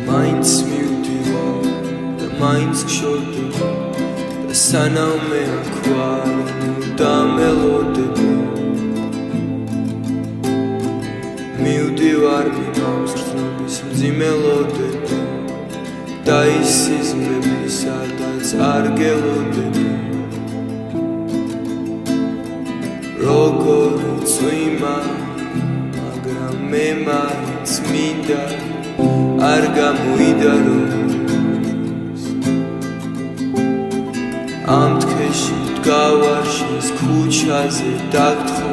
Mainz mjutivar, da Mainz gshorteba, da sanaume akvarenu da melodeba. Mjutivar minams rtnobis mdzimელოდeba, da is sizmrები სადაც არ გელოდeba. Როგორც ვიმარ, მაგრამ მე მაინც მინდა არ გამოიდაროს ამ თქეში დგავარშის ქუჩაზე დაგთხო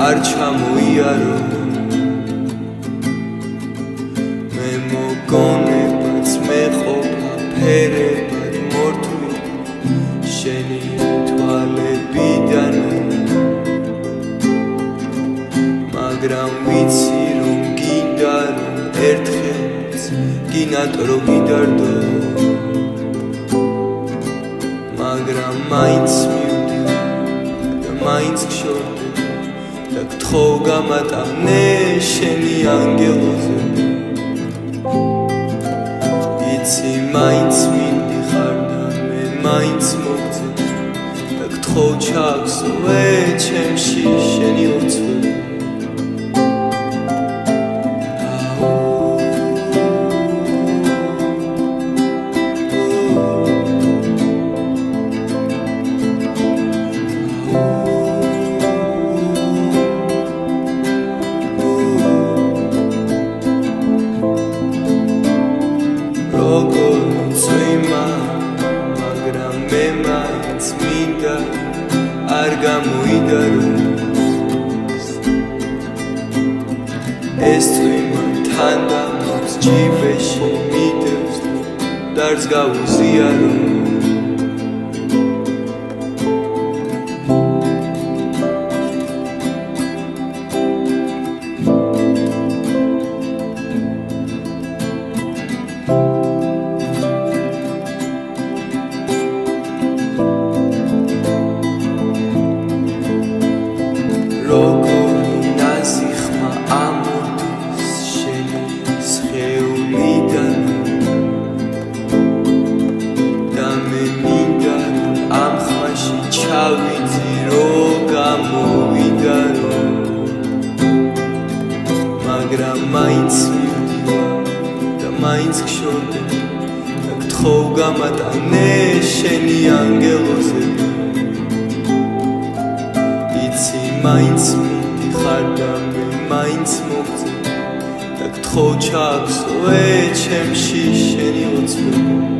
არ ჩამოიარო მე მოგონებაც მეყოფა ფერებად მორთული შენი თვალებიდან მაგრამ ვიცი რომ გინდა ერთხელაც გინატრო გიდარდო მაგრამ მაინც მივდივარ და მაინც გშორდება და გთხოვ გამატანე შენი ანგელოზე იცი მაინც მიდიხარ და მე მაინც მოგწევ და გთხოვ ჩააგზავნე ჩემში შენი ოცვები როგორც ვიმარ, მაგრამ მე მაინც მინდა არ გამოიდაროს ეს თვიმა თანდამოს ჯიბეში მიდევს დარს გავუზიარო როგორი ნაზიხმა ამოდის შენი სხეულიდან და მე მინდა ამ ხმაში ჩავიძი რომ გამოვიდარო მაგრამ მაინც მივდივარ და მაინც გშორდება და გთხოვ გამატანე შენი ანგელოზები იცი მაინც მიდიხარ და მე მაინც მოგწევ და გთხოვ ჩააგზავნე ჩემში შენი ოცვები